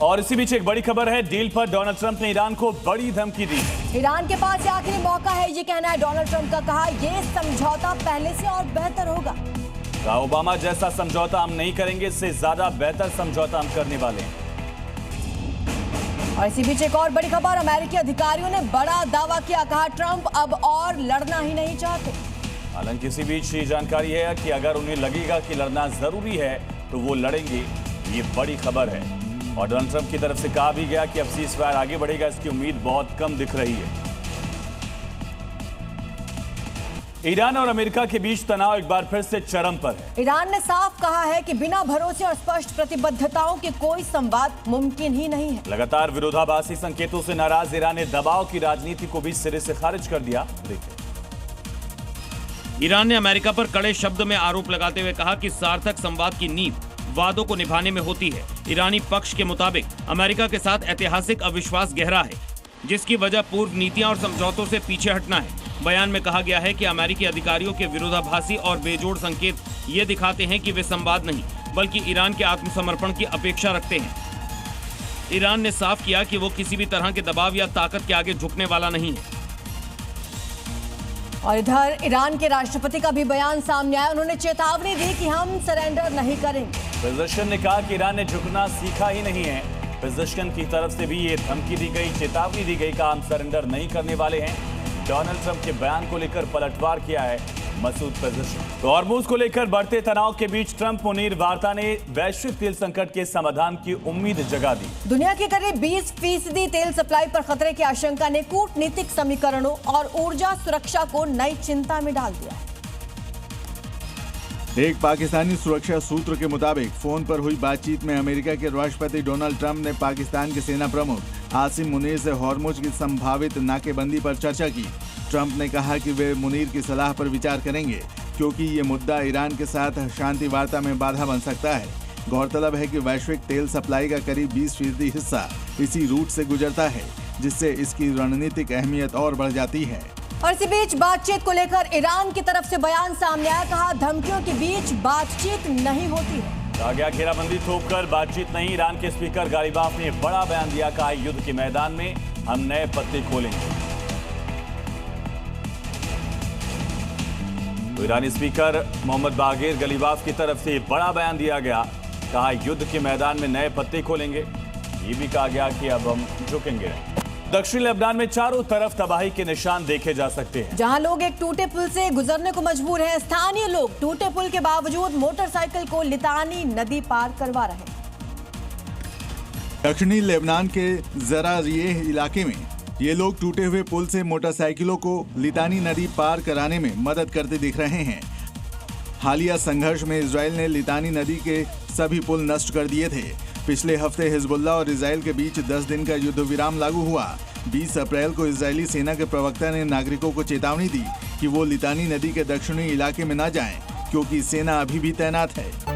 और इसी बीच एक बड़ी खबर है, डील पर डोनाल्ड ट्रंप ने ईरान को बड़ी धमकी दी। ईरान के पास आखिरी मौका है, ये कहना है डोनाल्ड ट्रंप का। कहा ये समझौता पहले से और बेहतर होगा। ओबामा जैसा समझौता हम नहीं करेंगे, इससे ज्यादा बेहतर समझौता हम करने वाले हैं। और इसी बीच एक और बड़ी खबर, अमेरिकी अधिकारियों ने बड़ा दावा किया। कहा ट्रंप अब और लड़ना ही नहीं चाहते। हालांकि इसी बीच ये जानकारी है कि अगर उन्हें लगेगा कि लड़ना जरूरी है तो वो लड़ेंगे, ये बड़ी खबर है। और डोनाल्ड ट्रंप की तरफ से कहा भी गया कि अब सीज़फायर आगे बढ़ेगा, इसकी उम्मीद बहुत कम दिख रही है। ईरान और अमेरिका के बीच तनाव एक बार फिर से चरम पर है। ईरान ने साफ कहा है कि बिना भरोसे और स्पष्ट प्रतिबद्धताओं के कोई संवाद मुमकिन ही नहीं है। लगातार विरोधाभासी संकेतों से नाराज ईरान ने दबाव की राजनीति को भी सिरे से खारिज कर दिया। देखिए, ईरान ने अमेरिका पर कड़े शब्द में आरोप लगाते हुए कहा कि सार्थक संवाद की नींव वादों को निभाने में होती है। ईरानी पक्ष के मुताबिक अमेरिका के साथ ऐतिहासिक अविश्वास गहरा है, जिसकी वजह पूर्व नीतियां और समझौतों से पीछे हटना है। बयान में कहा गया है कि अमेरिकी अधिकारियों के विरोधाभासी और बेजोड़ संकेत ये दिखाते हैं कि वे संवाद नहीं बल्कि ईरान के आत्मसमर्पण की अपेक्षा रखते हैं। ईरान ने साफ किया कि वो किसी भी तरह के दबाव या ताकत के आगे झुकने वाला नहीं है। और इधर ईरान के राष्ट्रपति का भी बयान सामने आया। उन्होंने चेतावनी दी कि हम सरेंडर नहीं करेंगे। पेजेश्कियान ने कहा कि ईरान ने झुकना सीखा ही नहीं है। पेजेश्कियान की तरफ से भी ये धमकी दी गई, चेतावनी दी गई कि हम सरेंडर नहीं करने वाले हैं। डोनाल्ड ट्रंप के बयान को लेकर पलटवार किया है मसूद पेजेश्कियान। तो हॉर्मुज को लेकर बढ़ते तनाव के बीच ट्रंप मुनीर वार्ता ने वैश्विक तेल संकट के समाधान की उम्मीद जगा दी। दुनिया के करीब 20% तेल सप्लाई पर खतरे की आशंका ने कूटनीतिक समीकरणों और ऊर्जा सुरक्षा को नई चिंता में डाल दिया है। एक पाकिस्तानी सुरक्षा सूत्र के मुताबिक फोन पर हुई बातचीत में अमेरिका के राष्ट्रपति डोनाल्ड ट्रंप ने पाकिस्तान के सेना प्रमुख आसिम मुनीर से हॉर्मुज की संभावित नाकेबंदी पर चर्चा की। ट्रंप ने कहा कि वे मुनीर की सलाह पर विचार करेंगे, क्योंकि ये मुद्दा ईरान के साथ शांति वार्ता में बाधा बन सकता है। गौरतलब है कि वैश्विक तेल सप्लाई का करीब 20% हिस्सा इसी रूट से गुजरता है, जिससे इसकी रणनीतिक अहमियत और बढ़ जाती है। और इसी बीच बातचीत को लेकर ईरान की तरफ से बयान सामने आया। कहा धमकियों के बीच बातचीत नहीं होती है। कहा गया घेराबंदी थोपकर बातचीत नहीं। ईरान के स्पीकर गालिबाफ ने बड़ा बयान दिया। कहा युद्ध के मैदान में हम नए पत्ते खोलेंगे। तो ईरानी स्पीकर मोहम्मद बागेर गलीबाफ की तरफ से बड़ा बयान दिया गया। कहा युद्ध के मैदान में नए पत्ते खोलेंगे। ये भी कहा गया कि अब हम झुकेंगे। दक्षिण लेबनान में चारों तरफ तबाही के निशान देखे जा सकते हैं। जहां लोग एक टूटे पुल से गुजरने को मजबूर हैं। स्थानीय लोग टूटे पुल के बावजूद मोटरसाइकिल को लितानी नदी पार करवा रहे हैं। दक्षिणी लेबनान के ज़रारिएह इलाके में ये लोग टूटे हुए पुल से मोटरसाइकिलों को लितानी नदी पार कराने में मदद करते दिख रहे हैं। हालिया संघर्ष में इजराइल ने लितानी नदी के सभी पुल नष्ट कर दिए थे। पिछले हफ्ते हिजबुल्लाह और इजराइल के बीच 10 दिन का युद्ध विराम लागू हुआ। 20 अप्रैल को इजरायली सेना के प्रवक्ता ने नागरिकों को चेतावनी दी कि वो लितानी नदी के दक्षिणी इलाके में न जाएं, क्योंकि सेना अभी भी तैनात है।